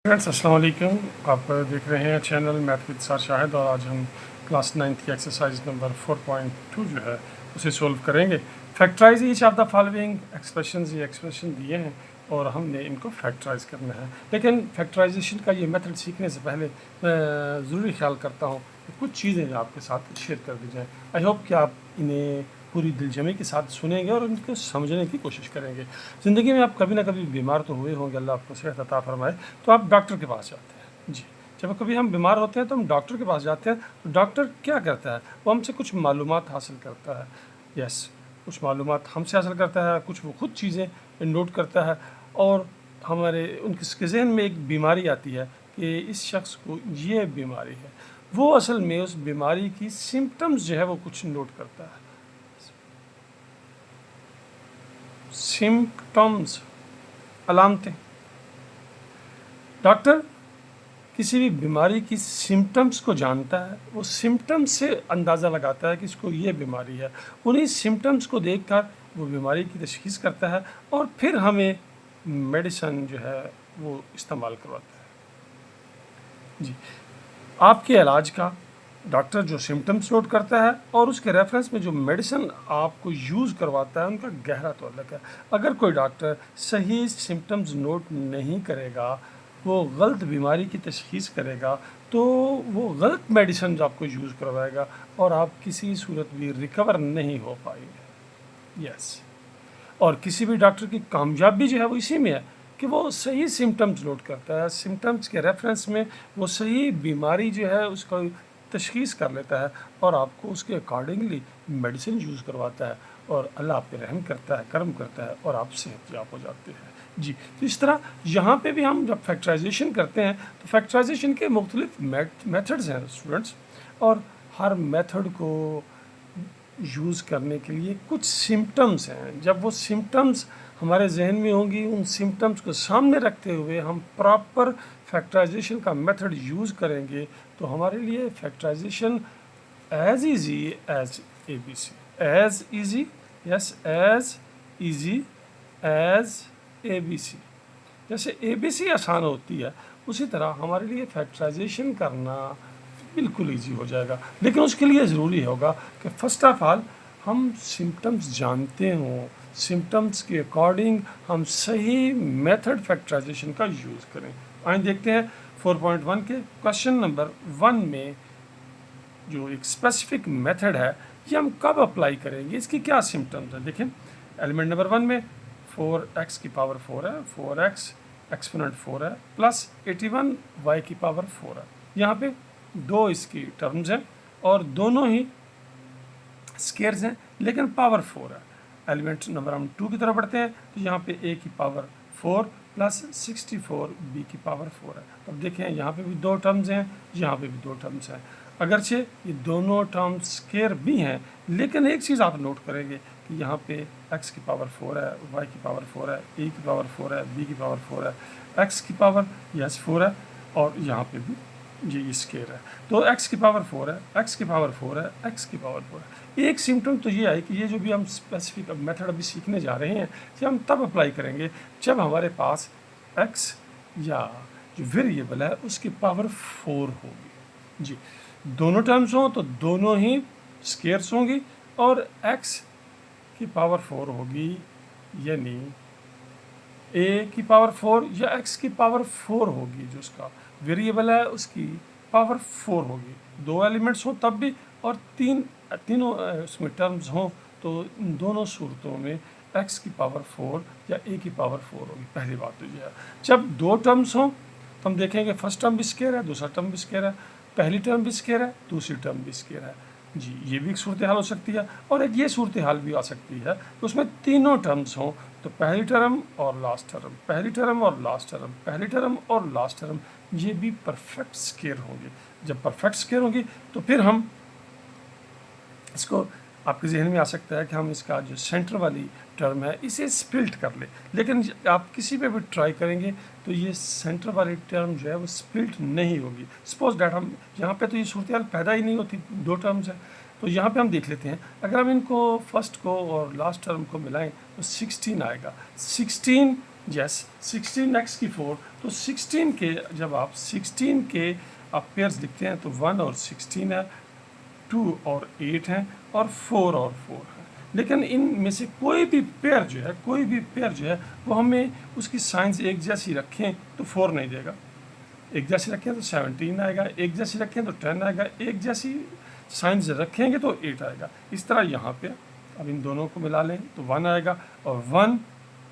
Friends अस्सलाम वालेकुम। आप देख रहे हैं channel math with sir Shahid और आज हम क्लास 9 की एक्सरसाइज नंबर 4.2 जो है उसे सोल्व करेंगे। Factorise each of the following expressions, ये एक्सप्रेशन दिए हैं और हमने इनको फैक्टराइज करना है। लेकिन फैक्टराइजेशन का ये मेथड सीखने से पहले मैं ज़रूरी ख्याल करता हूँ कि कुछ चीज़ें आपके साथ शेयर कर दी जाएँ। आई होप कि आप इन्हें पूरी दिलजमी के साथ सुनेंगे और उनको समझने की कोशिश करेंगे। ज़िंदगी में आप कभी ना कभी बीमार तो हुए होंगे, अल्लाह आपको सेहत अता फरमाए, तो आप डॉक्टर के पास जाते हैं। जी, जब कभी हम बीमार होते हैं तो हम डॉक्टर के पास जाते हैं। तो डॉक्टर क्या करता है? वो हमसे कुछ मालूमात हासिल करता है। यस, कुछ मालूमात हमसे हासिल करता है, कुछ वो खुद चीज़ें नोट करता है और हमारे उनके ज़हन में एक बीमारी आती है कि इस शख्स को ये बीमारी है। वो असल में उस बीमारी की सिम्पटम्स जो है वो कुछ नोट करता है। सिम्पटम्स, अलामतें। डॉक्टर किसी भी बीमारी की सिम्पटम्स को जानता है, वो सिम्पटम्स से अंदाज़ा लगाता है कि इसको ये बीमारी है। उन्हीं सिम्पटम्स को देखकर वो बीमारी की तशख़ीस करता है और फिर हमें मेडिसिन जो है वो इस्तेमाल करवाता है। जी, आपके इलाज का डॉक्टर जो सिम्पटम्स नोट करता है और उसके रेफरेंस में जो मेडिसिन आपको यूज़ करवाता है उनका गहरा ताल्लुक है। अगर कोई डॉक्टर सही सिम्पटम्स नोट नहीं करेगा, वो गलत बीमारी की तशख़ीस करेगा, तो वो गलत मेडिसिन आपको यूज़ करवाएगा और आप किसी सूरत भी रिकवर नहीं हो पाएंगे। यस, और किसी भी डॉक्टर की कामयाबी जो है वो इसी में है कि वो सही सिम्टम्स नोट करता है। सिम्टम्स के रेफरेंस में वो सही बीमारी जो है उसका तशख़ीस कर लेता है और आपको उसके अकॉर्डिंगली मेडिसिन यूज़ करवाता है और अल्लाह आप पे रहम करता है, करम करता है और आप सेहतयाब हो जाते हैं। जी, तो इस तरह यहाँ पे भी हम जब फैक्टराइजेशन करते हैं तो फैक्टराइजेशन के मुख्तलिफ मेथड्स हैं स्टूडेंट्स, और हर मेथड को यूज़ करने के लिए कुछ सिम्टम्स हैं। जब वो सिम्टम्स हमारे जहन में होंगी, उन सिम्टम्स को सामने रखते हुए हम प्रॉपर फैक्टराइजेशन का मेथड यूज़ करेंगे तो हमारे लिए factorisation as easy as A B C, as easy, yes, as easy as A B C. जैसे ए बी सी आसान होती है उसी तरह हमारे लिए फैक्टराइजेशन करना बिल्कुल ईजी हो जाएगा। लेकिन उसके लिए ज़रूरी होगा कि फ़र्स्ट ऑफ ऑल हम सिम्टम्स जानते हों, सिम्टम्स के अकॉर्डिंग हम सही मेथड फैक्टराइजेशन का यूज़ करें। आइए देखते हैं 4.1 के क्वेश्चन नंबर 1 में जो एक स्पेसिफिक मेथड है ये हम कब अप्लाई करेंगे, इसकी क्या सिम्टम्स हैं। देखें, एलिमेंट नंबर 1 में 4x की पावर 4 है, 4x एक्सपोनेंट 4 है, प्लस 81 y की पावर 4 है। यहाँ पे दो इसकी टर्म्स हैं और दोनों ही स्केयर्स हैं लेकिन पावर 4 है। एलिमेंट नंबर हम 2 की तरफ बढ़ते हैं तो यहाँ पे a की पावर 4 प्लस 64 b की पावर 4 है। तो अब देखें यहाँ पे भी दो टर्म्स हैं, यहाँ पे भी दो टर्म्स हैं। अगरचे ये दोनों टर्म्स स्केयर भी हैं लेकिन एक चीज़ आप नोट करेंगे कि यहाँ पे x की पावर 4 है, y की पावर 4 है, a की पावर 4 है, b की पावर 4 है, x की पावर यस 4 है और यहाँ पे भी ये स्केयर है। तो x की पावर 4 है, x की पावर 4 है, x की पावर 4 है। एक सिम्टम तो ये है कि ये जो भी हम स्पेसिफिक मेथड अभी सीखने जा रहे हैं ये हम तब अप्लाई करेंगे जब हमारे पास x या जो वेरिएबल है उसकी पावर 4 होगी। जी, दोनों टर्म्स हों तो दोनों ही स्केयर्स होंगी और x की पावर 4 होगी, यानी a की पावर 4 या x की पावर 4 होगी, जो उसका वेरिएबल है उसकी पावर 4 होगी। दो एलिमेंट्स हों तब भी और तीनों उसमें टर्म्स हों तो इन दोनों सूरतों में x की पावर 4 या a की पावर 4 होगी। पहली बात तो ये है। जब दो टर्म्स हों तो हम देखेंगे फर्स्ट टर्म भी स्केयर है, दूसरा टर्म भी स्केयर है, पहली टर्म भी स्केयर है, दूसरी टर्म भी स्केयर है। जी, ये भी एक सूरत हाल हो सकती है और एक ये सूरत हाल भी आ सकती है कि उसमें तीनों टर्म्स हों तो पहली टर्म और लास्ट टर्म, पहली टर्म और लास्ट टर्म, पहली टर्म और लास्ट टर्म, ये भी परफेक्ट स्केयर होंगे। जब परफेक्ट स्केयर होंगी तो फिर हम इसको, आपके जहन में आ सकता है कि हम इसका जो सेंटर वाली टर्म है इसे स्प्लिट कर ले, लेकिन आप किसी पे भी ट्राई करेंगे तो ये सेंटर वाली टर्म जो है वो स्प्लिट नहीं होगी। सपोज डैट हम यहाँ पे तो ये सूरत हाल पैदा ही नहीं होती, दो टर्म्स हैं। तो यहाँ पे हम देख लेते हैं, अगर हम इनको फर्स्ट को और लास्ट टर्म को मिलाएं तो 16 आएगा। 16 यस 16x की 4, तो 16 के जब आप 16 के आप पेयर्स लिखते हैं तो 1 और 16 है, 2 और 8 हैं और 4 और 4 है। लेकिन इनमें से कोई भी पेयर जो है वो हमें उसकी साइंस एक जैसी रखें तो 4 नहीं देगा, एक जैसी रखें तो 17 आएगा, एक जैसी रखें तो 10 आएगा, एक जैसी साइंस रखेंगे तो 8 आएगा। इस तरह यहाँ पे अब इन दोनों को मिला लें तो 1 आएगा और 1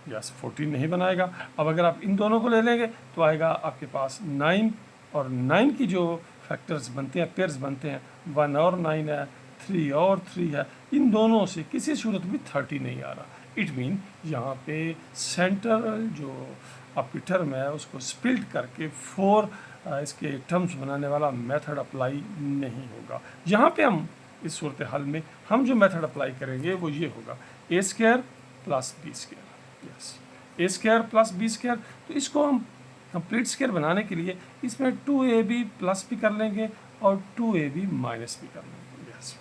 यस 14 नहीं बनाएगा। अब अगर आप इन दोनों को ले लेंगे तो आएगा आपके पास 9, और 9 की जो फैक्टर्स बनते हैं, पेयर्स बनते हैं, 1 और 9 है, 3 और 3 है, इन दोनों से किसी सूरत में 30 नहीं आ रहा। इट मीन यहाँ पे सेंट्रल जो आपकी टर्म है उसको स्प्लिट करके 4 इसके टर्म्स बनाने वाला मेथड अप्लाई नहीं होगा। यहाँ पे हम इस सूरत हाल में हम जो मेथड अप्लाई करेंगे वो ये होगा a square plus B square. Yes a square plus B square, तो इसको हम कंप्लीट स्क्वायर बनाने के लिए इसमें 2ab प्लस भी कर लेंगे और 2ab माइनस भी कर लेंगे। यस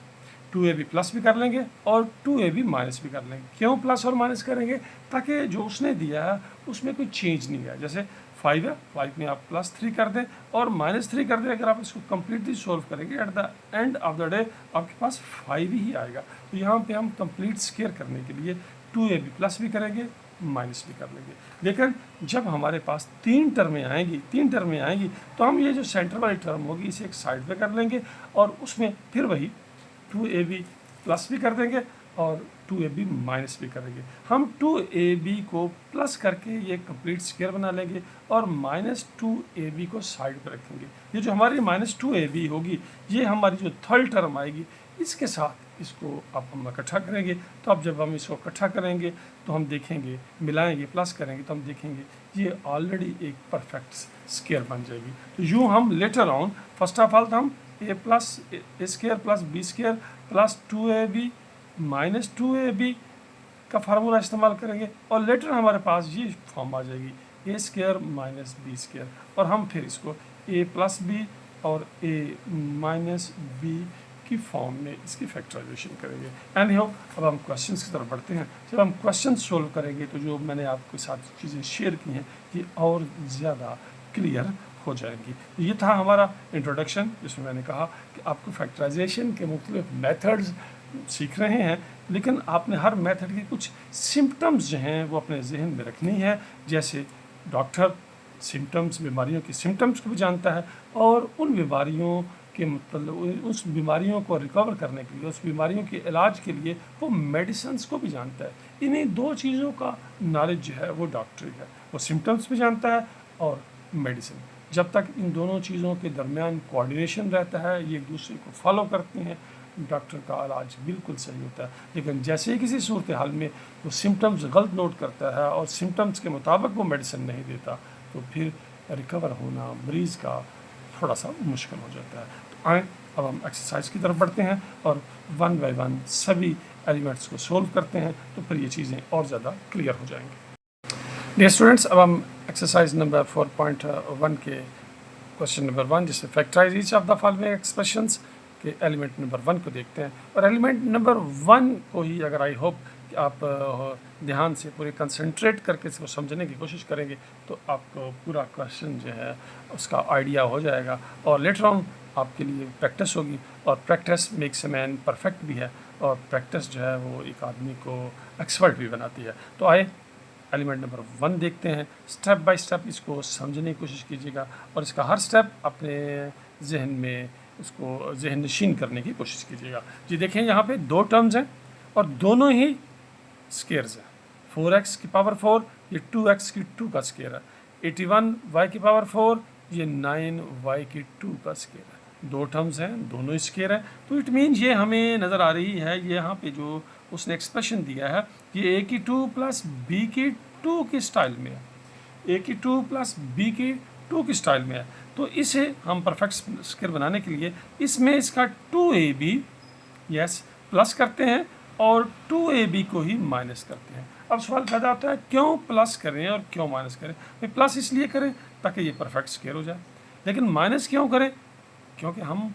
2ab प्लस भी कर लेंगे और 2ab माइनस भी कर लेंगे। क्यों प्लस और माइनस करेंगे? ताकि जो उसने दिया है उसमें कोई चेंज नहीं है। जैसे 5 है, 5 में आप +3 कर दें और -3 कर दें। अगर आप इसको कम्प्लीटली सोल्व करेंगे at the end of the day आपके पास 5 ही आएगा। तो यहाँ पे हम कंप्लीट स्क्वायर करने के लिए 2ab प्लस भी करेंगे, माइनस भी कर लेंगे। लेकिन जब हमारे पास 3 टर्में आएंगी तो हम ये जो सेंटर वाली टर्म होगी इसे एक साइड पे कर लेंगे और उसमें फिर वही 2ab प्लस भी कर देंगे और 2ab माइनस भी करेंगे। हम 2ab को प्लस करके ये कंप्लीट स्क्वायर बना लेंगे और -2ab को साइड पर रखेंगे। ये जो हमारी -2ab होगी ये हमारी जो थर्ड टर्म आएगी इसके साथ इसको अब हम इकट्ठा करेंगे। तो अब जब हम इसको इकट्ठा करेंगे तो हम देखेंगे, मिलाएंगे, प्लस करेंगे तो हम देखेंगे ये ऑलरेडी एक परफेक्ट स्क्वायर बन जाएगी। तो यूँ हम later on first of all तो हम a square plus B square plus 2ab minus 2ab का फार्मूला इस्तेमाल करेंगे और लेटर हमारे पास ये फॉर्म आ जाएगी a square minus B square, और हम फिर इसको a प्लस बी और a माइनस बी की फॉर्म में इसकी फैक्टराइजेशन करेंगे। एंड हो अब हम क्वेश्चंस की तरफ बढ़ते हैं। जब हम क्वेश्चन सोल्व करेंगे तो जो मैंने आपके साथ चीज़ें शेयर की हैं ये और ज़्यादा क्लियर हो जाएंगी। ये था हमारा इंट्रोडक्शन जिसमें मैंने कहा कि आपको फैक्टराइजेशन के मुख्तलिफ मेथड्स सीख रहे हैं, लेकिन आपने हर मेथड की कुछ सिम्टम्स जो हैं वो अपने जहन में रखनी है। जैसे डॉक्टर सिम्टम्स, बीमारियों की सिम्टम्स को भी जानता है और उन बीमारियों के मतलब उस बीमारियों को रिकवर करने के लिए, उस बीमारियों के इलाज के लिए वो मेडिसिन्स को भी जानता है। इन्हीं दो चीज़ों का नॉलेज जो है वो डॉक्टरी है, वो सिम्टम्स भी जानता है और मेडिसिन। जब तक इन दोनों चीज़ों के दरमियान कोऑर्डिनेशन रहता है, ये एक दूसरे को फॉलो करते हैं, डॉक्टर का इलाज बिल्कुल सही होता है। लेकिन जैसे ही किसी सूरत हाल में वो सिम्टम्स गलत नोट करता है और सिम्टम्स के मुताबिक वो मेडिसिन नहीं देता तो फिर रिकवर होना मरीज़ का थोड़ा सा मुश्किल हो जाता है। तो आए अब हम एक्सरसाइज की तरफ बढ़ते हैं और 1 बाय 1 सभी एलिमेंट्स को सोल्व करते हैं, तो फिर ये चीज़ें और ज़्यादा क्लियर हो जाएंगी। डियर स्टूडेंट्स, अब हम एक्सरसाइज नंबर 4.1 के क्वेश्चन नंबर 1 जिससे factorise each of the following expressions के एलिमेंट नंबर 1 को देखते हैं। और एलिमेंट नंबर 1 को ही अगर आई होप कि आप ध्यान से पूरे कंसंट्रेट करके इसको समझने की कोशिश करेंगे तो आपको पूरा क्वेश्चन जो है उसका आइडिया हो जाएगा और लेटर ऑन आपके लिए प्रैक्टिस होगी। और practice makes a man perfect भी है और प्रैक्टिस जो है वो एक आदमी को एक्सपर्ट भी बनाती है। तो आए एलिमेंट नंबर 1 देखते हैं। स्टेप बाय स्टेप इसको समझने की कोशिश कीजिएगा और इसका हर स्टेप अपने जहन में उसको जहन नशीन करने की कोशिश कीजिएगा। जी देखें, यहाँ पे 2 टर्म्स हैं और दोनों ही स्क्वेयर्स हैं। 4x की पावर 4 ये 2x की 2 का स्क्वेयर है। 81 y की पावर 4 ये 9y की 2 का स्क्वेयर है। 2 टर्म्स हैं, दोनों ही स्क्वेयर है। तो इट मीन ये हमें नज़र आ रही है, ये यहाँ पे जो उसने एक्सप्रेशन दिया है ये a की 2 प्लस b की 2 की स्टाइल में है। a की 2 प्लस b की 2 की स्टाइल में है। तो इसे हम परफेक्ट स्क्वायर बनाने के लिए इसमें इसका 2ab यस प्लस करते हैं और 2ab को ही माइनस करते हैं। अब सवाल पैदा होता है क्यों प्लस करें और क्यों माइनस करें? भाई प्लस इसलिए करें ताकि ये परफेक्ट स्क्वायर हो जाए, लेकिन माइनस क्यों करें? क्योंकि हम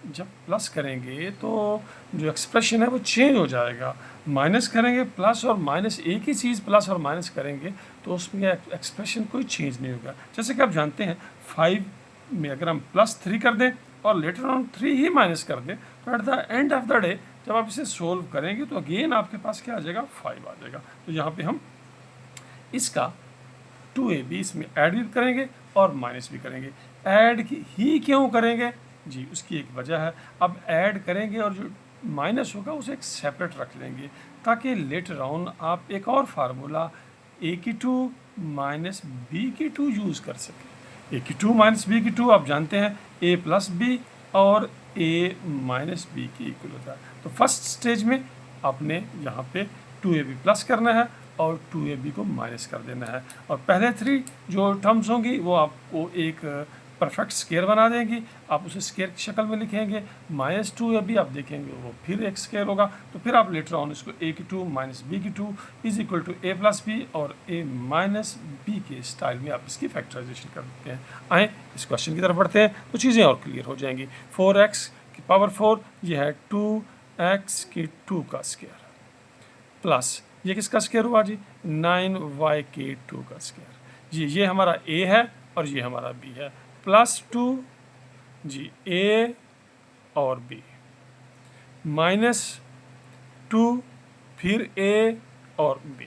जब प्लस करेंगे तो जो एक्सप्रेशन है वो चेंज हो जाएगा, माइनस करेंगे प्लस और माइनस एक ही चीज़ प्लस और माइनस करेंगे तो उसमें एक्सप्रेशन कोई चेंज नहीं होगा। जैसे कि आप जानते हैं 5 में अगर हम +3 कर दें और लेटर ऑन 3 ही माइनस कर दें तो at the end of the day जब आप इसे सोल्व करेंगे तो अगेन आपके पास क्या आ जाएगा, 5 आ जाएगा। तो यहाँ पे हम इसका 2ab इसमें ऐड भी करेंगे और माइनस भी करेंगे। ऐड ही क्यों करेंगे जी, उसकी एक वजह है। अब ऐड करेंगे और जो माइनस होगा उसे एक सेपरेट रख लेंगे ताकि लेटर ऑन आप एक और फार्मूला a की 2 माइनस b की 2 यूज़ कर सकें। a की 2 माइनस b की 2 आप जानते हैं a प्लस b और a माइनस b के इक्वल होता है। तो फर्स्ट स्टेज में आपने यहाँ पे 2ab प्लस करना है और 2ab को माइनस कर देना है और पहले 3 जो टर्म्स होंगी वो आपको एक परफेक्ट स्केयर बना देंगी। आप उसे स्केयर की शक्ल में लिखेंगे, -2ab आप देखेंगे वो फिर एक स्केयर होगा। तो फिर आप लेटर ऑन इसको a की 2 माइनस b की 2 is equal to a plus b और a माइनस b के स्टाइल में आप इसकी फैक्टराइजेशन कर देते हैं। आए इस क्वेश्चन की तरफ बढ़ते हैं तो चीज़ें और क्लियर हो जाएंगी। 4x की पावर 4 ये है 2x की 2 का स्केयर प्लस ये किसका स्केयर हुआ जी, 9y के 2 का स्केयर जी। ये हमारा a है और ये हमारा b है, +2 जी a और b माइनस 2 फिर a और b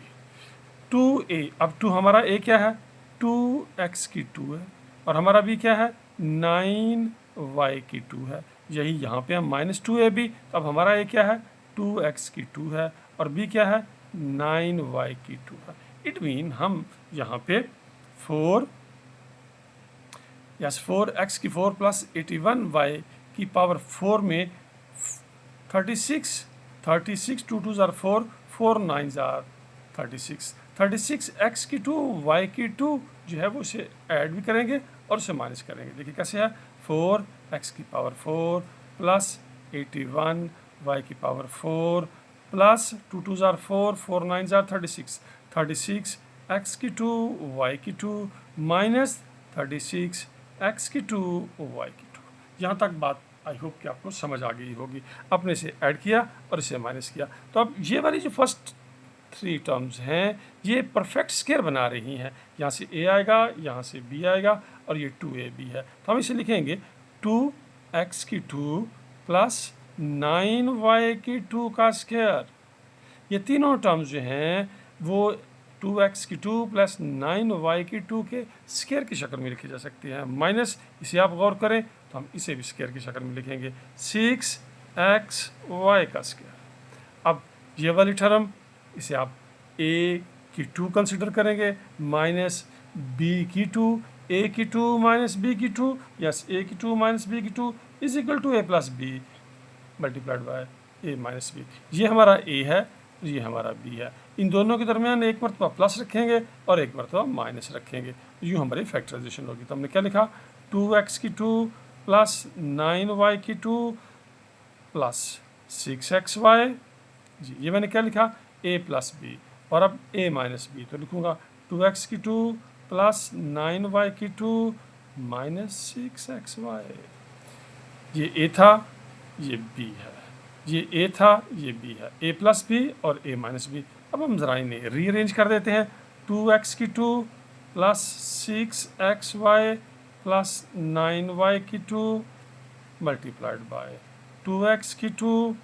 2a। अब 2 हमारा a क्या है, 2x की 2 है और हमारा b क्या है, 9y की 2 है। यही यहाँ पे हम -2ab, तो अब हमारा a क्या है, 2x की 2 है और b क्या है, 9y की 2 है। इट मीन हम यहाँ पे 4x की 4 प्लस 81y की पावर 4 में 36 2 2 ज़ार 4 4 9 ज़ार 36x की 2 y की 2 जो है वो इसे ऐड भी करेंगे और उसे माइनस करेंगे। देखिए कैसे है, 4x की पावर 4 प्लस 81 y की पावर 4 प्लस 2 2 ज़ार 4 4 9 ज़ार 36 x की 2 y की 2 माइनस 36 x की 2 y की 2। यहाँ तक बात आई होप कि आपको समझ आ गई होगी। आपने इसे ऐड किया और इसे माइनस किया तो अब ये वाली जो फर्स्ट 3 टर्म्स हैं ये परफेक्ट स्केयर बना रही हैं। यहाँ से a आएगा, यहाँ से b आएगा और ये 2ab है। तो हम इसे लिखेंगे 2x की 2 प्लस 9y की 2 का स्केयर। ये तीनों टर्म्स जो हैं वो 2x की 2 प्लस 9y की 2 के स्केयर की शक्ल में लिखी जा सकती है। माइनस इसे आप गौर करें तो हम इसे भी स्केयर की शक्ल में लिखेंगे 6xy का स्केयर। अब ये वाली टर्म इसे आप a की 2 कंसिडर करेंगे माइनस b की 2, a की 2 माइनस b की 2, यस a की 2 माइनस b की 2 is equal to a plus b multiplied by a minus b। ये हमारा a है, ये हमारा b है। इन दोनों के दरमियान एक मरतबा प्लस रखेंगे और एक मरतबा माइनस रखेंगे, यूँ हमारी फैक्टराइजेशन होगी। तो हमने क्या लिखा, 2x की 2 प्लस 9y की 2 प्लस 6xy जी। ये मैंने क्या लिखा, a प्लस b और अब a माइनस b। तो लिखूँगा 2x की 2 प्लस 9y की 2 माइनस 6xy। ये a था, ये b है, ये a था, ये b है, a प्लस b और a माइनस b। अब हम ज़रा इन्हें रीअरेंज कर देते हैं। 2x की 2 प्लस 6xy प्लस 9y की 2 मल्टीप्लाइड बाय 2x की 2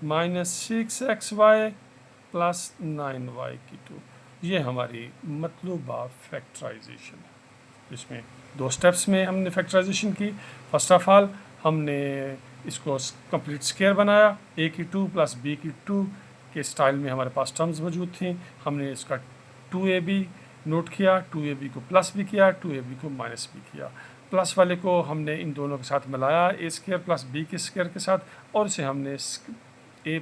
माइनस 6xy प्लस 9y की 2। ये हमारी मतलूबा फैक्टराइजेशन है। इसमें 2 स्टेप्स में हमने फैक्टराइजेशन की। फर्स्ट ऑफ ऑल हमने इसको कंप्लीट स्केयर बनाया, a की 2 प्लस b की 2 के स्टाइल में हमारे पास टर्म्स मौजूद थी। हमने इसका 2ab नोट किया, 2ab को प्लस भी किया, 2ab को माइनस भी किया। प्लस वाले को हमने इन दोनों के साथ मिलाया a स्केयर प्लस b के स्केयर के साथ और इसे हमने a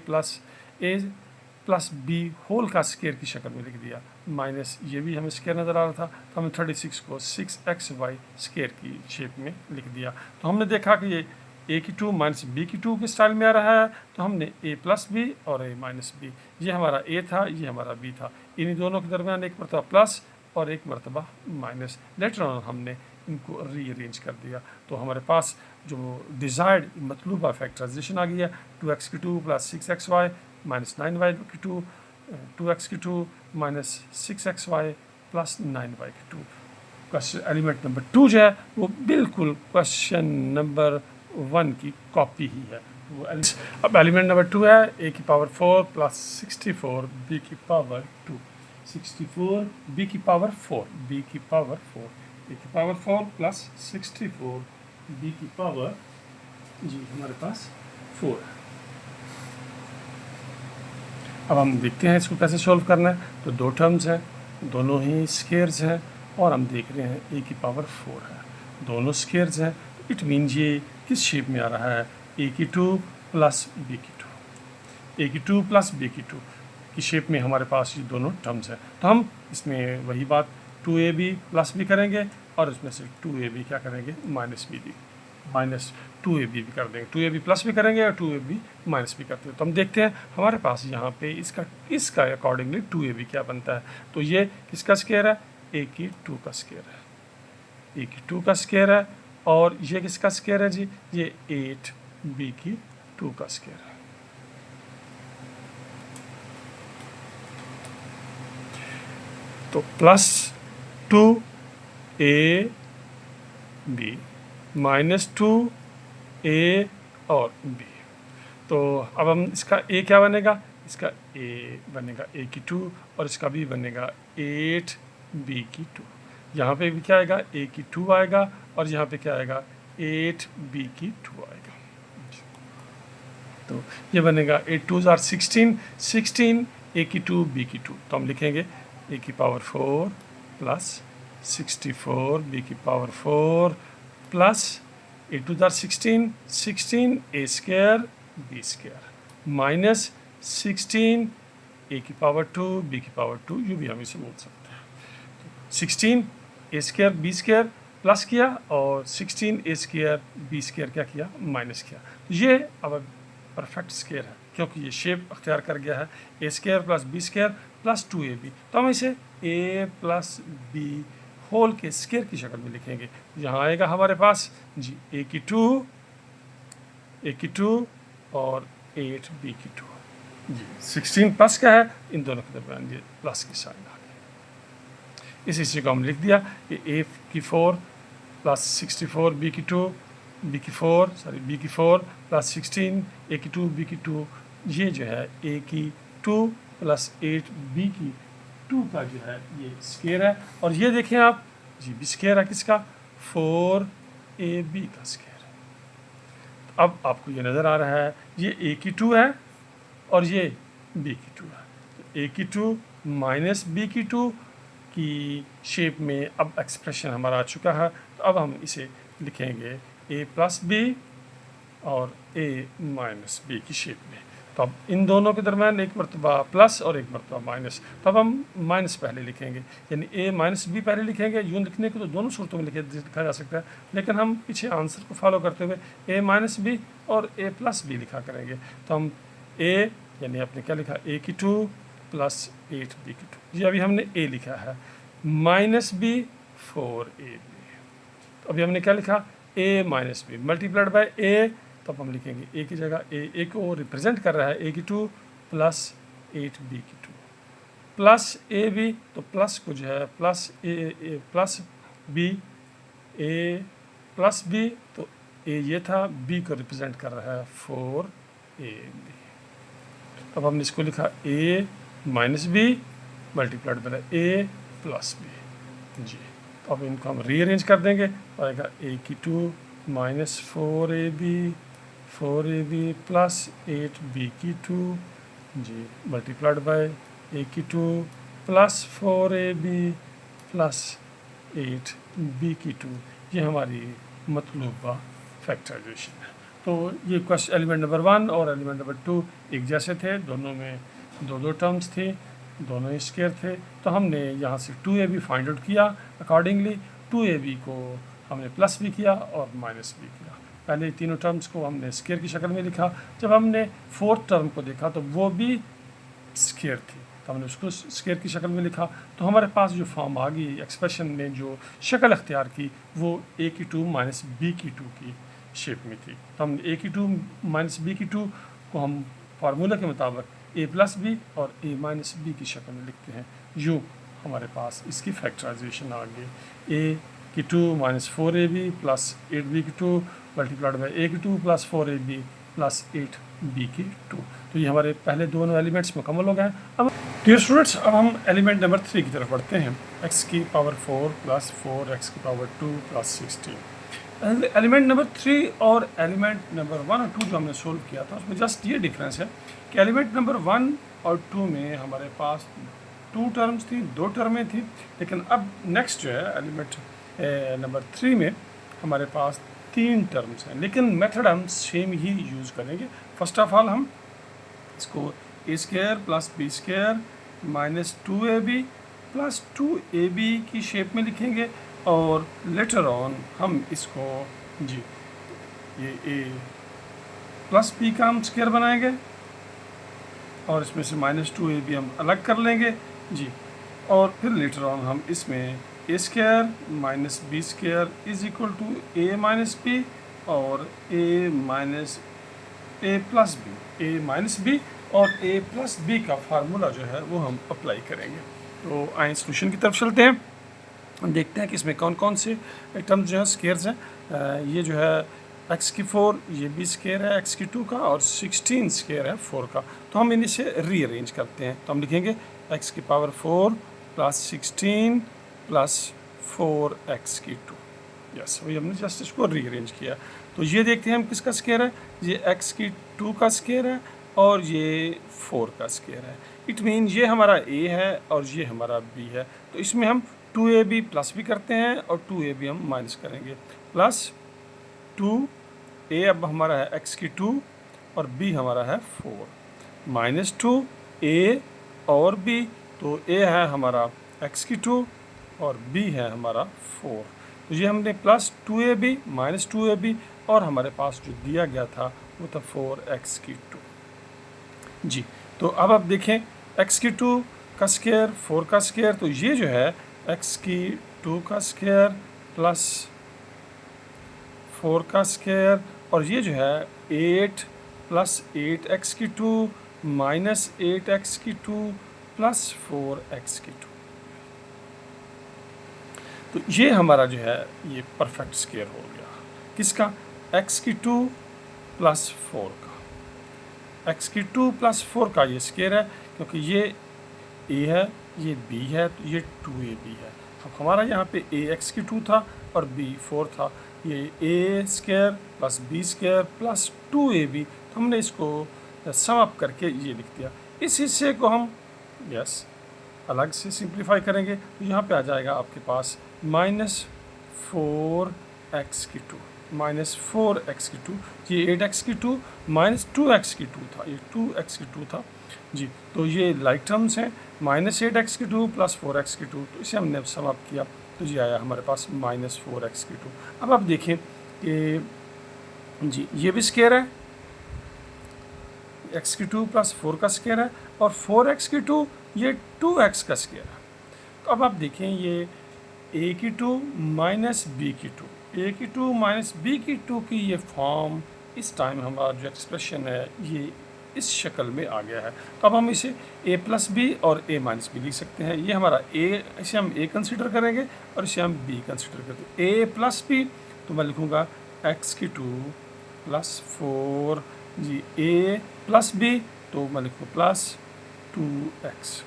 प्लस b होल का स्केयर की शक्ल में लिख दिया। माइनस ये भी हमें स्केयर नज़र आ रहा था तो हमने 36 को 6xy स्केयर की शेप में लिख दिया। तो हमने देखा कि ये a की 2 माइनस b की 2 के स्टाइल में आ रहा है तो हमने a प्लस b और a माइनस b, ये हमारा a था, ये हमारा b था। इन्हीं दोनों के दरमियान एक मरतबा प्लस और एक मरतबा माइनस। लेटर ऑन हमने इनको रीअरेंज कर दिया, तो हमारे पास जो डिज़ायर्ड मतलूबा फैक्टराइजेशन आ गया 2x की 2 प्लस 6xy माइनस 9y की 2, 2x की 2 माइनस 6xy प्लस 9y की 2। क्वेश्चन एलिमेंट नंबर 2 जो है वो बिल्कुल क्वेश्चन नंबर 1 की कॉपी ही है। वो अब एलिमेंट नंबर 2 है a की पावर 4 प्लस 64 b की पावर 2, 64 b की पावर 4, b की पावर 4, a की पावर 4 प्लस 64 b की पावर जी हमारे पास 4 है। अब हम देखते हैं इसको कैसे सॉल्व करना है। तो दो टर्म्स हैं, दोनों ही स्केयर्स हैं और हम देख रहे हैं a की पावर 4 है, दोनों स्केयर्स हैं। इट मीन्स ये किस शेप में आ रहा है, a की 2 प्लस b की 2, a की 2 प्लस b की 2 की शेप में हमारे पास ये दोनों टर्म्स हैं। तो हम इसमें वही बात 2ab प्लस भी करेंगे और इसमें से 2ab क्या करेंगे, माइनस b भी, माइनस 2ab भी कर देंगे, 2ab प्लस भी करेंगे और 2ab माइनस भी करते हैं। तो हम देखते हैं हमारे पास यहाँ पे इसका अकॉर्डिंगली 2ab क्या बनता है। तो ये किसका स्क्वायर है, a की 2 का स्क्वायर है, a की 2 का स्क्वायर है, और ये किसका स्क्वायर है जी, ये 8b की 2 का स्क्वायर है। तो प्लस 2ab माइनस 2a और b। तो अब हम इसका a क्या बनेगा, इसका a बनेगा a की 2 और इसका b बनेगा 8b की 2। यहाँ पे भी क्या आएगा, a की 2 आएगा और यहाँ पे क्या आएगा, 8b की 2 आएगा। तो ये बनेगा 8 2 are 16, 16 a की 2 b की 2। तो हम लिखेंगे a की पावर 4 प्लस 64 b की power 4 plus 8 2 are 16, 16 a square b square minus 16 a की पावर 2 b की पावर 2, यूँ भी हम इसे बोल सकते हैं। 16 a square b square plus किया और 16 a स्क्वायर b स्क्वायर क्या किया, माइनस किया। ये अब परफेक्ट स्क्वायर है क्योंकि ये शेप अख्तियार कर गया है, a square plus B square plus 2ab। तो हम इसे a प्लस बी होल के स्क्वायर की शक्ल में लिखेंगे। यहाँ आएगा हमारे पास जी a की 2 और 8b की 2 जी। 16 प्लस का है, इन दोनों के दरमियान ये प्लस की साइन आ गई। इस हिस्से को हम लिख दिया कि a की 4 प्लस 64 b की 2, b की 4 प्लस 16 a की 2 b की 2, ये जो है a की 2 प्लस 8b की 2 का जो है ये स्क्वायर है। और ये देखें आप जी b स्क्वायर है किसका, 4ab का स्क्वायर है। तो अब आपको ये नज़र आ रहा है ये a की 2 है और ये b की 2 है। तो a की 2 माइनस b की 2 की शेप में अब एक्सप्रेशन हमारा आ चुका है। तो अब हम इसे लिखेंगे a प्लस बी और a माइनस बी की शेप में। तो अब इन दोनों के दरम्यान एक मरतबा प्लस और एक मरतबा माइनस। तो अब हम माइनस पहले लिखेंगे, यानी a माइनस बी पहले लिखेंगे। यूँ लिखने को तो दोनों सूरतों में लिखा जा सकता है, लेकिन हम पीछे आंसर को फॉलो करते हुए a माइनस बी और a प्लस बी लिखा करेंगे। तो हम a यानी आपने क्या लिखा, a की 2 प्लस 8b की 2, ये अभी हमने a लिखा है, माइनस बी 4ab। तो अभी हमने क्या लिखा, a minus B multiplied by a। तो अब हम लिखेंगे a की जगह a को रिप्रेजेंट कर रहा है a की 2 प्लस 8b की 2 प्लस ab। तो प्लस को जो है plus a plus b, a plus b, तो a ये था, b को रिप्रेजेंट कर रहा है 4ab। अब हमने इसको लिखा a minus B multiplied by a plus b जी। तो अब इनको हम रीअरेंज कर देंगे, आएगा a की 2 माइनस 4ab प्लस 8b की 2 जी मल्टीप्लाइड बाय a की 2 प्लस 4ab प्लस 8b की 2। ये हमारी मतलूबा फैक्टराइजेशन है। तो ये क्वेश्चन एलिमेंट नंबर 1 और एलिमेंट नंबर 2 एक जैसे थे, दोनों में दो टर्म्स थे, दोनों स्क्वायर थे। तो हमने यहाँ से 2ab फाइंड आउट किया, अकॉर्डिंगली 2ab को हमने प्लस भी किया और माइनस भी किया। पहले तीनों टर्म्स को हमने स्क्वायर की शक्ल में लिखा। जब हमने फोर्थ टर्म को देखा तो वो भी स्क्वायर थी, तो हमने उसको स्केयर की शक्ल में लिखा। तो हमारे पास जो फॉर्म आ गई एक्सप्रेशन में जो शक्ल अख्तियार की वो ए की टू माइनस बी की टू की शेप में थी। तो हम ए की टू माइनस बी की टू को हम फार्मूला के मुताबिक ए प्लस बी और ए माइनस बी की शक्ल में लिखते हैं। यूँ हमारे पास इसकी फैक्टराइजेशन आ गई ए की two minus four A B plus eight B की टू मल्टीप्लाइड बाई ए की two plus four A B plus eight B की टू। तो ये हमारे पहले दोनों एलिमेंट्स मुकम्मल हो गए। अब डियर स्टूडेंट्स, अब हम एलिमेंट नंबर 3 की तरफ बढ़ते हैं। x की पावर 4 प्लस 4 x की पावर 2 प्लस 16। एलिमेंट नंबर 3 और एलिमेंट नंबर 1 और 2 जो हमने सोल्व किया था उसमें जस्ट ये डिफरेंस है कि एलिमेंट नंबर 1 और 2 में हमारे पास 2 टर्म्स थी, 2 टर्में थी, लेकिन अब नेक्स्ट जो है एलिमेंट नंबर 3 में हमारे पास 3 टर्म्स हैं, लेकिन मेथड हम सेम ही यूज़ करेंगे। फर्स्ट ऑफ ऑल हम इसको a square plus B square minus 2ab plus 2ab की शेप में लिखेंगे और लेटर ऑन हम इसको जी ये ए प्लस बी का हम स्क्वायर बनाएंगे और इसमें से माइनस 2ab हम अलग कर लेंगे जी, और फिर लेटर ऑन हम इसमें a square minus B square is equal to a minus b और a minus a plus b, a minus b और ए प्लस बी का फार्मूला जो है वो हम अप्लाई करेंगे। तो आइए सोल्यूशन की तरफ चलते हैं, देखते हैं कि इसमें कौन कौन से टर्म्स जो है स्केयर्स हैं। ये जो है x की 4 ये भी स्केयर है x की 2 का और 16 स्केयर है 4 का। तो हम इन्हें से रीअरेंज करते हैं। तो हम लिखेंगे x की पावर 4 प्लस 16 प्लस 4x की 2। यस, वही हमने जस्ट इसको रीअरेंज किया। तो ये देखते हैं हम किसका स्केयर है, ये x की 2 का स्केयर है और ये 4 का स्केयर है। इट मीन ये हमारा a है और ये हमारा b है। तो इसमें हम 2ab प्लस भी करते हैं और 2ab हम माइनस करेंगे। प्लस 2a अब हमारा है x की 2 और b हमारा है 4 माइनस 2a और b, तो a है हमारा x की 2 और b है हमारा 4। तो ये हमने प्लस 2ab माइनस 2ab और हमारे पास जो दिया गया था वो था 4x की 2 जी। तो अब आप देखें x की 2 का स्क्वायर 4 का स्क्वायर, तो ये जो है x की 2 का स्क्वायर प्लस 4 का स्क्वायर और ये जो है 8 प्लस 8x की 2 माइनस 8x की 2 प्लस 4x की 2। तो ये हमारा जो है ये परफेक्ट स्क्वायर हो गया किसका, x की 2 प्लस 4 का। x की 2 प्लस 4 का ये स्क्वायर है क्योंकि ये a है ये b है तो ये 2ab है। अब हमारा यहाँ पे ax की 2 था और b 4 था, ये a square plus b square plus 2ab, तो हमने इसको सम अप करके ये लिख दिया। इस हिस्से को हम यस अलग से सिंप्लीफाई करेंगे तो यहाँ पे आ जाएगा आपके पास माइनस 4x की 2 माइनस 4x की 2, ये 8x की 2 माइनस 2x की 2 था, ये 2x की 2 था जी। तो ये लाइक टर्म्स हैं, माइनस 8x की 2 प्लस 4x की 2, तो इसे हमने सम अप किया तो ये आया हमारे पास माइनस 4x की 2। अब आप देखें कि जी ये भी स्क्वायर है, x की 2 प्लस 4 का स्क्वायर है और 4x की 2 ये 2x का स्क्वायर है। तो अब आप देखें ये a की 2 माइनस b की 2, a की 2 माइनस b की 2 की ये फॉर्म इस टाइम हमारा जो एक्सप्रेशन है ये इस शक्ल में आ गया है। तो अब हम इसे a प्लस बी और a माइनस बी लिख सकते हैं। ये हमारा a, इसे हम a कंसिडर करेंगे और इसे हम b कंसिडर करते हैं। a प्लस बी तो मैं लिखूँगा x की 2 प्लस 4 जी, a प्लस बी तो मैं लिखूँ प्लस 2x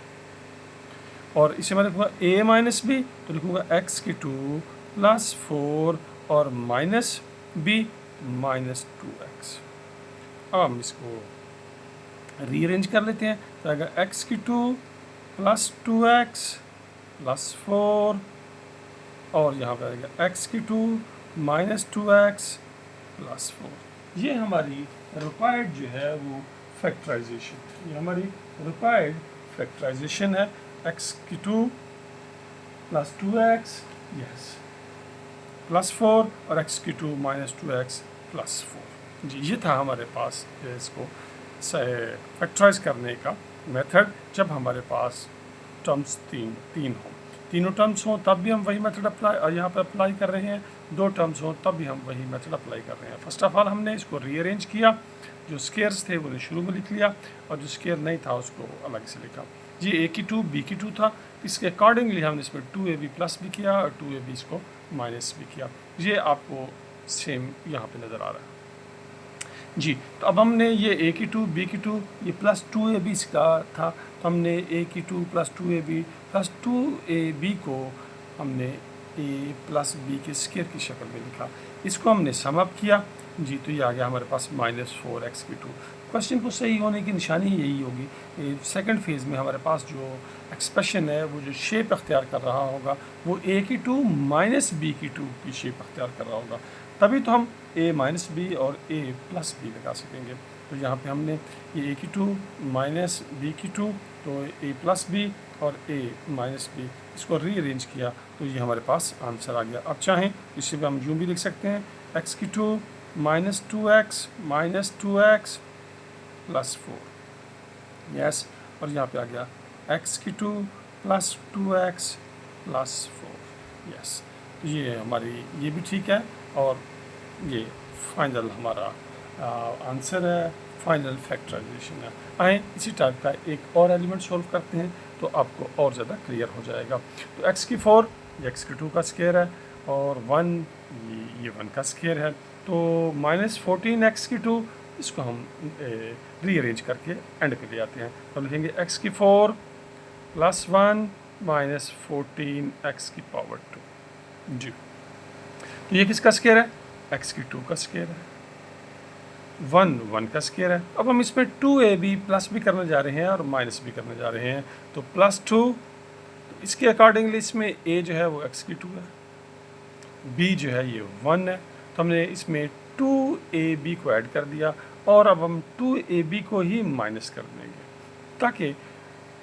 और इसे मैं लिखूँगा a माइनस बी तो लिखूँगा x की 2 प्लस 4 और माइनस b माइनस 2x। अब हम इसको रीअरेंज कर लेते हैं तो अगर x की 2 प्लस 2x प्लस 4 और यहाँ पर आएगा x की 2 माइनस 2x प्लस 4। ये हमारी रिक्वायर्ड जो है वो फैक्टराइजेशन, ये हमारी रिक्वायर्ड फैक्टराइजेशन है x की 2 प्लस 2x यस प्लस 4 और x की 2 माइनस 2x प्लस 4 जी। ये था हमारे पास इसको फैक्टराइज करने का मेथड जब हमारे पास टर्म्स तीन हों, तीनों टर्म्स हों तब भी हम वही मेथड अप्लाई यहाँ पर अप्लाई कर रहे हैं, दो टर्म्स हों तब भी हम वही मेथड अप्लाई कर रहे हैं। फर्स्ट ऑफ ऑल हमने इसको रीअरेंज किया, जो स्केयर्स थे उन्हें शुरू में लिख लिया और जो स्केयर नहीं था उसको अलग से लिखा। ये ए की टू बी की टू था, इसके अकॉर्डिंगली हमने इसमें 2ab प्लस भी किया और 2ab इसको माइनस भी किया। ये आपको सेम यहाँ पे नज़र आ रहा है जी। तो अब हमने ये ए की टू बी की टू ये प्लस 2ab इसका था, तो हमने ए की two plus 2ab plus 2ab को हमने ए प्लस बी के स्केयर की शक्ल में लिखा। इसको हमने सम अप किया जी, तो ये आ गया हमारे पास -4x की टू। क्वेश्चन को सही होने की निशानी यही होगी, सेकंड फेज़ में हमारे पास जो एक्सप्रेशन है वो जो शेप अख्तियार कर रहा होगा वो ए की टू माइनस बी की टू की शेप अख्तियार कर रहा होगा, तभी तो हम a माइनस बी और a प्लस बी लगा सकेंगे। तो यहाँ पे हमने ये a की टू माइनस बी की टू, तो a प्लस बी और a माइनस बी, इसको रीअरेंज किया तो ये हमारे पास आंसर आ गया। अब चाहें इसी पे हम यूँ भी लिख सकते हैं x की two minus 2x plus 4, yes, और यहाँ पे आ गया x की two plus 2x plus 4, yes. तो ये हमारी ये भी ठीक है और ये फाइनल हमारा आंसर है, फाइनल फैक्टराइजेशन है। आए इसी टाइप का एक और एलिमेंट सॉल्व करते हैं तो आपको और ज़्यादा क्लियर हो जाएगा। तो x की 4 ये x की 2 का स्केयर है और 1 ये 1 का स्केयर है, तो -14x की 2 इसको हम रीअरेंज करके एंड पे ले आते हैं। तो लिखेंगे x की 4 प्लस 1 माइनस 14x की पावर 2 जी। तो ये किसका स्केयर है? x की 2 का स्केयर है, 1 का स्केयर है। अब हम इसमें 2ab प्लस भी करने जा रहे हैं और माइनस भी करने जा रहे हैं, तो प्लस 2, तो इसके अकॉर्डिंगली इसमें a जो है वो x की 2 है, b जो है ये 1 है, तो हमने इसमें 2ab को ऐड कर दिया और अब हम 2ab को ही माइनस कर देंगे ताकि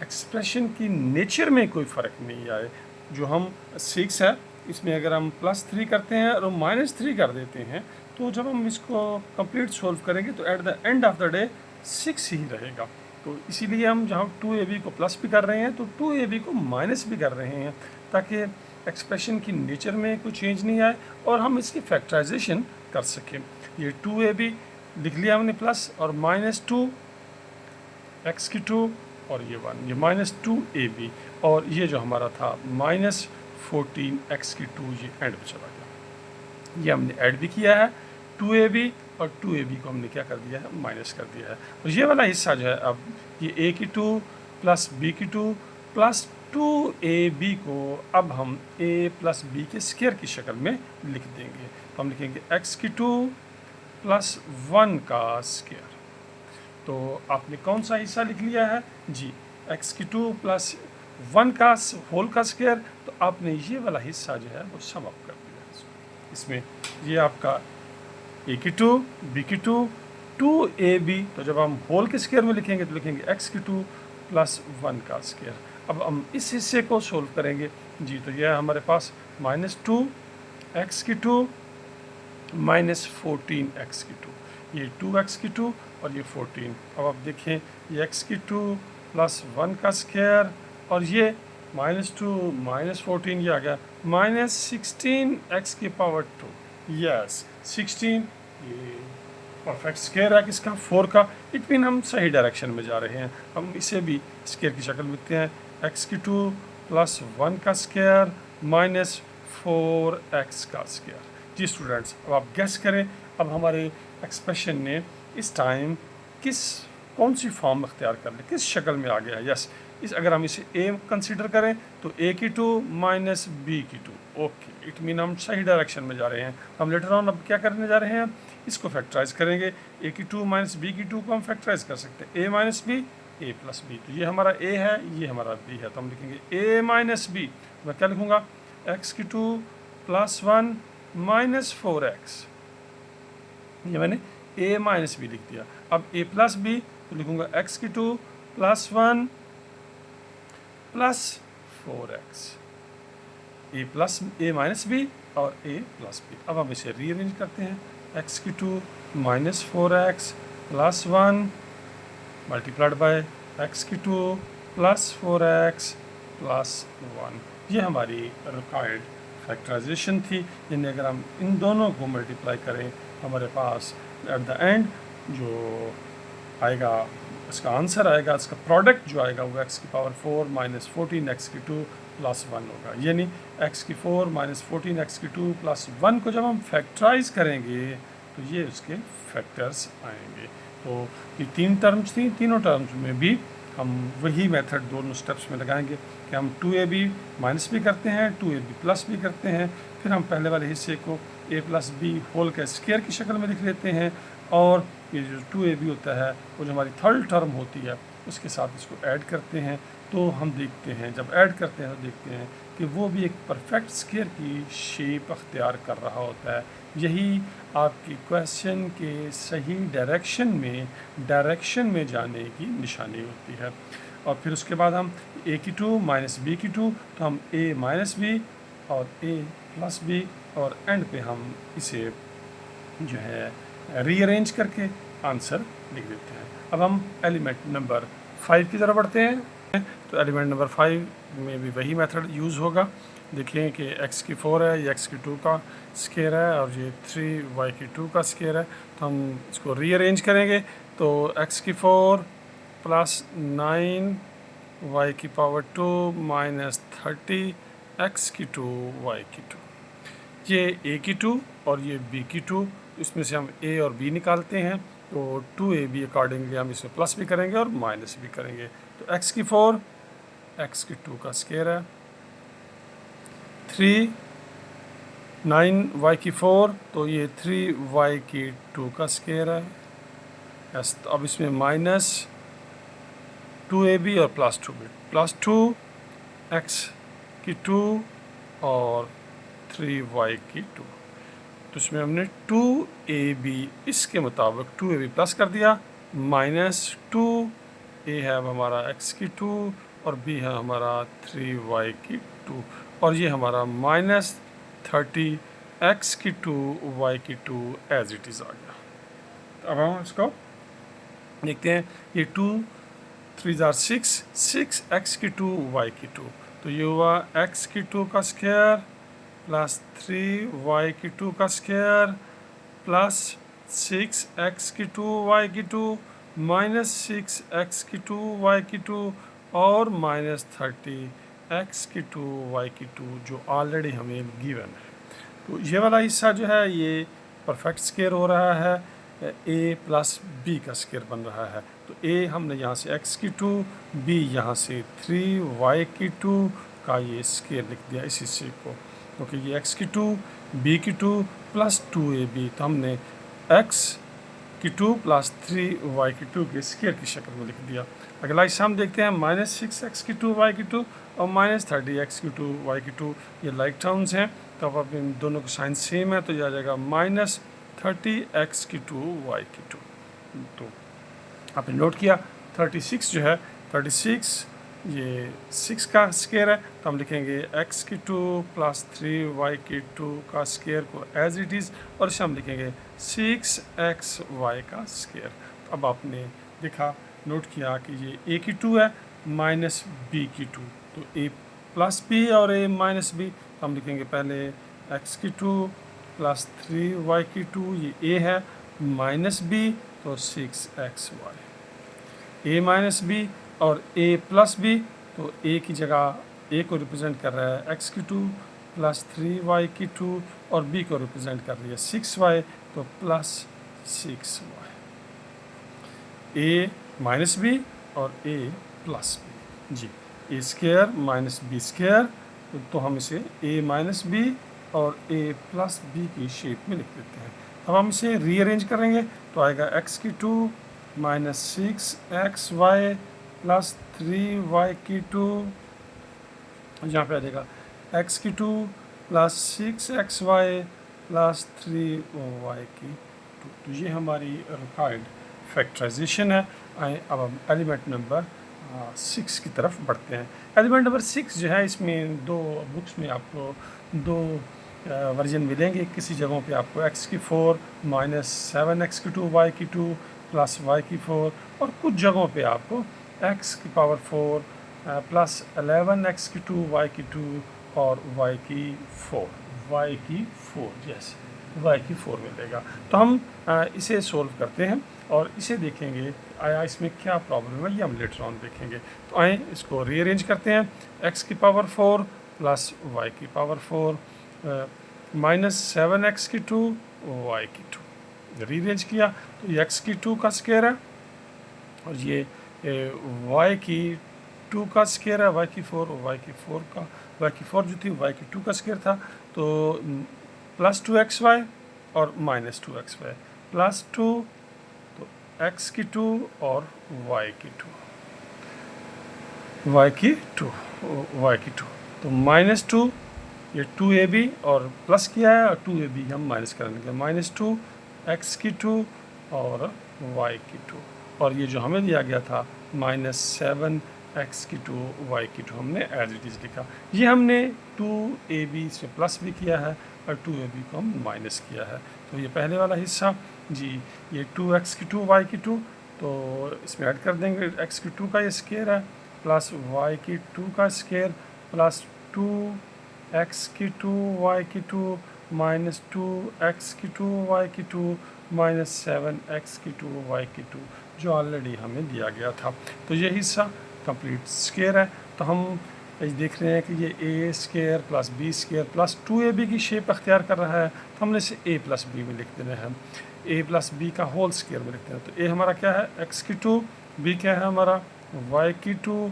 एक्सप्रेशन की नेचर में कोई फ़र्क नहीं आए। जो हम 6 है इसमें अगर हम +3 करते हैं और -3 कर देते हैं तो जब हम इसको कंप्लीट सॉल्व करेंगे तो at the end of the day 6 ही रहेगा। तो इसीलिए हम जहाँ 2ab को प्लस भी कर रहे हैं तो 2ab को माइनस भी कर रहे हैं ताकि एक्सप्रेशन की नेचर में कोई चेंज नहीं आए और हम इसकी फैक्टराइजेशन कर सकें। ये 2ab लिख लिया हमने प्लस और -2 x की 2 और ये 1, ये -2ab और ये जो हमारा था -14x की 2 ये एंड में चला गया। ये हमने ऐड भी किया है 2ab और 2ab को हमने क्या कर दिया है? माइनस कर दिया है। और ये वाला हिस्सा जो है अब ये a की 2 प्लस b की 2 प्लस 2ab को अब हम a प्लस b के स्केयर की शक्ल में लिख देंगे। तो हम लिखेंगे x की 2 प्लस 1 का स्केयर। तो आपने कौन सा हिस्सा लिख लिया है जी? x की 2 प्लस 1 का होल का स्केयर, तो आपने ये वाला हिस्सा जो है वो सम अप कर दिया है। इसमें ये आपका a की 2 b की 2 2ab, तो जब हम होल के स्केयर में लिखेंगे तो लिखेंगे x की 2 प्लस 1 का स्केयर। अब हम इस हिस्से को सोल्व करेंगे जी, तो यह हमारे पास -2 x की 2 -14x की 2, ये 2x की 2 और ये 14। अब आप देखें ये x की 2 प्लस 1 का स्केयर और ये -2 -14 ये आ गया -16x की पावर 2, यस 16, ये परफेक्ट स्केयर है किसका? 4 का। इट मीन हम सही डायरेक्शन में जा रहे हैं। हम इसे भी स्केयर की शक्ल में लिखते हैं x की 2 प्लस 1 का स्केयर -4x का स्केयर। जी स्टूडेंट्स, अब आप गेस करें अब हमारे एक्सप्रेशन ने इस टाइम कौन सी फॉर्म अख्तियार कर ली, किस शक्ल में आ गया है? यस, अगर हम इसे a कंसीडर करें तो a की 2 माइनस b की 2, ओके, इट मीन हम सही डायरेक्शन में जा रहे हैं। हम लेटर ऑन अब क्या करने जा रहे हैं? इसको फैक्टराइज करेंगे। a की 2 माइनस b की 2 को हम फैक्टराइज कर सकते हैं, a minus b a plus b, तो ये हमारा a है, ये हमारा b है, तो हम लिखेंगे a माइनस b। मैं क्या लिखूँगा? x की 2 प्लस 1 माइनस 4x, ये मैंने a माइनस b लिख दिया। अब a प्लस b तो लिखूँगा x की 2 plus 1 plus 4x, a minus b और a प्लस b। अब हम इसे रीअरेंज करते हैं, x की 2 minus 4x plus 1 multiplied by x की 2 प्लस 4x प्लस 1। ये हमारी रिक्वायर्ड फैक्टराइजेशन थी। यानी अगर हम इन दोनों को मल्टीप्लाई करें हमारे पास एट द एंड जो आएगा, इसका आंसर आएगा, इसका प्रोडक्ट जो आएगा वो x की पावर 4 माइनस 14 x की 2 प्लस 1 होगा। यानी x की 4 माइनस 14 x की 2 प्लस 1 को जब हम फैक्टराइज करेंगे तो ये उसके फैक्टर्स आएंगे। तो ये तीन टर्म्स थी, तीनों टर्म्स में भी हम वही मेथड दोनों स्टेप्स में लगाएंगे कि हम 2ab माइनस भी करते हैं, 2ab प्लस भी करते हैं, फिर हम पहले वाले हिस्से को a प्लस बी होल के स्क्वायर की शक्ल में लिख लेते हैं, और ये जो 2ab होता है वो जो हमारी थर्ड टर्म होती है उसके साथ इसको ऐड करते हैं। तो हम देखते हैं जब ऐड करते हैं तो देखते हैं कि वो भी एक परफेक्ट स्क्वायर की शेप अख्तियार कर रहा होता है। यही आपकी क्वेश्चन के सही डायरेक्शन में जाने की निशानी होती है। और फिर उसके बाद हम a की 2 माइनस b की 2, तो हम a माइनस बी और a प्लस बी, और एंड पे हम इसे जो है रीअरेंज करके आंसर लिख देते हैं। अब हम एलिमेंट नंबर 5 की तरफ बढ़ते हैं। तो एलिमेंट नंबर 5 में भी वही मेथड यूज़ होगा। देखिए कि x की 4 है, ये x की 2 का स्क्वायर है, और ये 3y की 2 का स्क्वायर है। तो हम इसको रीअरेंज करेंगे तो x की 4 प्लस 9y की पावर 2 माइनस 30 x की 2 y की 2, ये a की 2 और ये b की 2, इसमें से हम a और b निकालते हैं। तो 2ab अकॉर्डिंगली हम इसमें प्लस भी करेंगे और माइनस भी करेंगे। तो x की 4 x की 2 का स्क्वायर है, 3 9y की 4, तो ये 3y की 2 का स्क्वायर है। यस, तो अब इसमें माइनस 2ab और प्लस 2b, प्लस 2x की 2 और 3y की 2। तो इसमें हमने 2ab इसके मुताबिक 2ab प्लस कर दिया, माइनस 2a है अब हमारा x की 2 और b है हमारा 3y की 2, और ये हमारा माइनस 30 x की 2 y की 2 एज इट इज़ आ गया। अब हम इसको देखते हैं, ये 2 3 6 6 x की 2 y की 2, तो ये हुआ x की 2 का स्क्वायर प्लस 3y की 2 का स्क्वायर प्लस 6x की 2y की 2 माइनस 6x की 2y की 2 और माइनस 30x की 2y की 2 जो ऑलरेडी हमें गिवन है। तो ये वाला हिस्सा जो है ये परफेक्ट स्क्वायर हो रहा है, a प्लस b का स्क्वायर बन रहा है। तो a हमने यहाँ से x की 2, b यहाँ से 3y की 2 का ये स्क्वायर लिख दिया इस हिस्से को, क्योंकि ये x की 2 b की 2 प्लस 2ab, तो हमने x की 2 प्लस 3y की 2 के स्क्वायर की शक्ल में लिख दिया। अगला हिस्सा हम देखते हैं, माइनस 6x की 2 y की 2 और माइनस 30x की 2 y की 2, ये लाइक टर्म्स हैं। तो अब इन दोनों का साइन सेम है, तो ये आ जाएगा माइनस 30x की 2 y की 2। तो आपने नोट किया 36 जो है 36 ये 6 का स्क्वायर है, तो हम लिखेंगे x की 2 प्लस 3y की 2 का स्क्वायर को एज इट इज़, और इसे हम लिखेंगे 6xy का स्क्वायर। अब आपने देखा, नोट किया कि ये a की 2 है माइनस b की 2, तो a प्लस b और a माइनस b, तो हम लिखेंगे पहले x की 2 प्लस 3y की 2, ये a है, माइनस b तो 6xy, a माइनस b और a प्लस b, तो a की जगह a को रिप्रेजेंट कर रहा है x की 2 प्लस 3y की 2 और b को रिप्रेजेंट कर रही है 6y, तो plus 6y, a minus b और a प्लस b, जी a square minus b square, तो हम इसे a माइनस b और a प्लस b की शेप में लिख देते हैं। अब हम इसे रीअरेंज करेंगे तो आएगा x की 2 माइनस 6xy प्लस 3y की 2, यहाँ पे आ जाएगा x की 2 प्लस 6xy प्लस 3y की 2। तो ये हमारी रिक्वायर्ड फैक्टराइजेशन है। आए अब हम एलिमेंट नंबर 6 की तरफ बढ़ते हैं। एलिमेंट नंबर 6 जो है, इसमें दो बुक्स में आपको दो वर्जन मिलेंगे। किसी जगहों पे आपको x की 4 माइनस 7x की 2 y की 2 प्लस y की 4, और कुछ जगहों पे आपको एक्स की पावर 4 प्लस 11x⁴ y⁴ और y⁴ यस y⁴ मिलेगा। तो हम इसे सोल्व करते हैं और इसे देखेंगे आया इसमें क्या प्रॉब्लम है, ये हम लेटर ऑन देखेंगे। तो आए इसको रीअरेंज करते हैं। x की पावर 4 प्लस y की power 4 minus 7x⁴ y⁴ rearrange किया तो ये x⁴ का स्क्वायर है और ये y⁴ का स्क्वायर है, y⁴ और y⁴ का y⁴ जो थी y⁴ का स्क्वायर था। तो प्लस 2xy और माइनस 2xy प्लस 2 तो x⁴ और y⁴ तो माइनस 2 ये 2ab और प्लस किया है और 2ab हम माइनस करेंगे, माइनस 2 x⁴ और y⁴ और ये जो हमें दिया गया था माइनस 7x⁴ y⁴ हमने एज इट इज़ लिखा। ये हमने 2ab से प्लस भी किया है और 2ab को हम माइनस किया है। तो ये पहले वाला हिस्सा जी, ये 2x⁴ y⁴ तो इसमें ऐड कर देंगे x⁴ का ये स्क्वायर है प्लस y⁴ का square plus 2x⁴ y⁴ minus 2x⁴ y⁴ minus 7x⁴ y⁴ जो ऑलरेडी हमें दिया गया था। तो ये हिस्सा कंप्लीट स्क्वायर है। तो हम देख रहे हैं कि ये a square plus B square plus 2ab की शेप अख्तियार कर रहा है। तो हमने इसे a प्लस बी में लिख देना है, a प्लस बी का होल स्क्वायर में लिखते हैं। तो a हमारा क्या है x⁴, b क्या है हमारा y⁴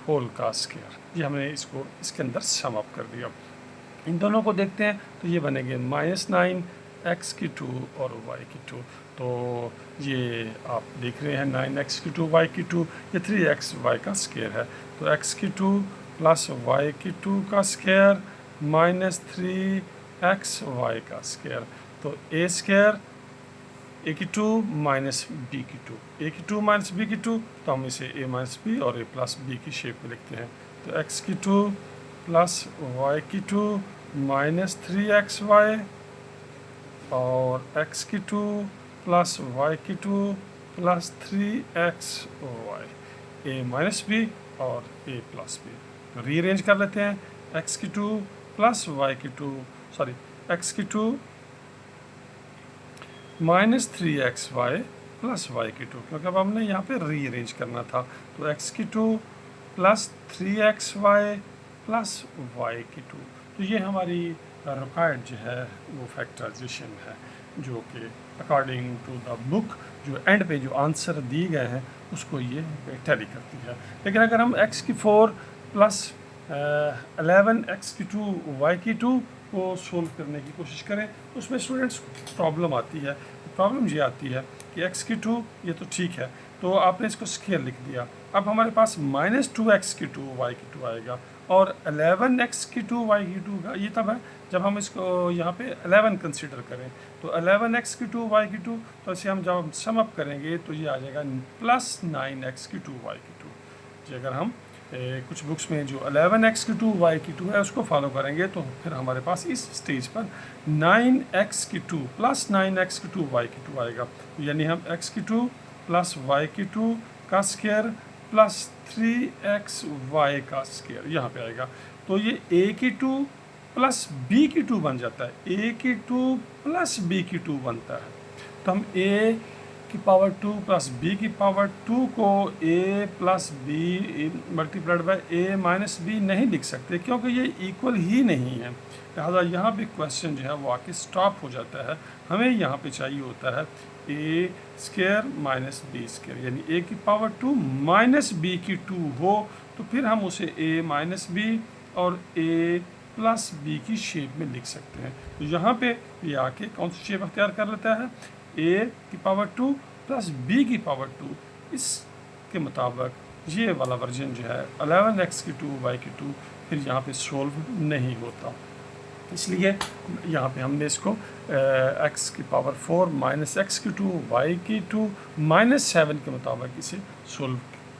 होल का स्क्वायर। ये हमने इसको इसके अंदर सम अप कर दिया। इन दोनों को देखते हैं तो ये बनेंगे माइनस 9x⁴ और y⁴ तो ये आप देख रहे हैं 9x⁴ y⁴ ये 3xy का स्क्वायर है। तो x⁴ प्लस y⁴ का स्क्वायर माइनस 3xy का स्क्वायर। तो a square a⁴ minus b⁴, a⁴ minus b⁴ तो हम इसे a माइनस b और a प्लस b की शेप में लिखते हैं। तो x⁴ plus y⁴ minus 3xy और x⁴ plus y⁴ plus 3xy, a minus b और a प्लस b रीअरेंज कर लेते हैं। x⁴ plus x⁴ minus 3xy plus y⁴ क्योंकि अब हमने यहाँ पे रीअरेंज करना था। तो x⁴ plus 3xy plus y⁴ तो ये हमारी रिक्वायर्ड जो है वो फैक्टराइजेशन है जो कि अकॉर्डिंग टू द बुक जो एंड पे जो आंसर दिए गए हैं उसको ये टैली करती है। लेकिन अगर हम x⁴ प्लस 11x⁴ y⁴ को सोल्व करने की कोशिश करें तो उसमें स्टूडेंट्स प्रॉब्लम आती है। प्रॉब्लम ये आती है कि x⁴ ये तो ठीक है, तो आपने इसको स्क्वायर लिख दिया। अब हमारे पास माइनस 2x⁴ y⁴ आएगा और 11x⁴ y⁴ ये तब है जब हम इसको यहाँ पे 11 कंसीडर करें। तो 11x⁴ y⁴ तो इसे हम जब सम अप करेंगे तो ये आ जाएगा प्लस 9x⁴ y⁴। जी अगर हम कुछ बुक्स में जो 11x⁴ y⁴ है उसको फॉलो करेंगे तो फिर हमारे पास इस स्टेज पर 9x⁴ प्लस 9x⁴ y⁴ आएगा। यानी हम x⁴ प्लस y⁴ का स्क्वायर प्लस 3xy का स्क्वायर यहाँ पे आएगा। तो ये a⁴ प्लस b⁴ बन जाता है, a⁴ प्लस b⁴ बनता है। तो हम a की पावर 2 प्लस b की पावर 2 को a plus B multiplied by a minus B नहीं लिख सकते क्योंकि ये इक्वल ही नहीं है। लिहाजा यहाँ पे क्वेश्चन जो है वो आके स्टॉप हो जाता है। हमें यहाँ पे चाहिए होता है a square minus b square, यानी a की पावर 2 माइनस b की 2 हो तो फिर हम उसे a माइनस बी और a प्लस b की शेप में लिख सकते हैं। तो यहाँ पे ये आके कौन सी शेप अख्तियार कर लेता है, a की पावर 2 प्लस b की पावर 2। इसके मुताबिक ये वाला वर्जन जो है 11x⁴ y⁴ फिर यहाँ पे सोल्व नहीं होता। इसलिए यहाँ पे हमने इसको x की power 4 minus x⁴ y⁴ minus 7 के मुताबिक इसे सोल्व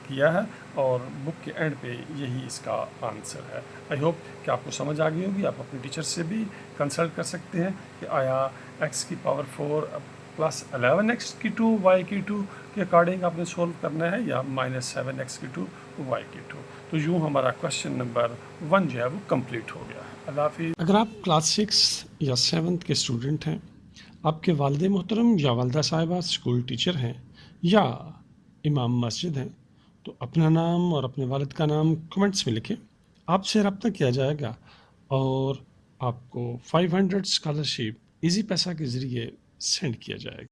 किया है और बुक के एंड पे यही इसका आंसर है। आई होप कि आपको समझ आ गई होगी। आप अपने टीचर से भी कंसल्ट कर सकते हैं कि आया x की पावर 4 प्लस 11x की 2 y की 2 के अकॉर्डिंग आपने सोल्व करना है, या माइनस 7x की 2 y की 2। तो यूँ हमारा क्वेश्चन नंबर 1 जो है वो कंप्लीट हो गया। अल्लाह हाफिज़। अगर आप क्लास 6 या 7 के स्टूडेंट हैं, आपके वालिद मोहतरम या वालिदा साहिबा स्कूल टीचर हैं या इमाम मस्जिद हैं, तो अपना नाम और अपने वालिद का नाम कमेंट्स में लिखें। आपसे रब्ता किया जाएगा और आपको 500 स्कॉलरशिप इजी पैसा के ज़रिए सेंड किया जाएगा।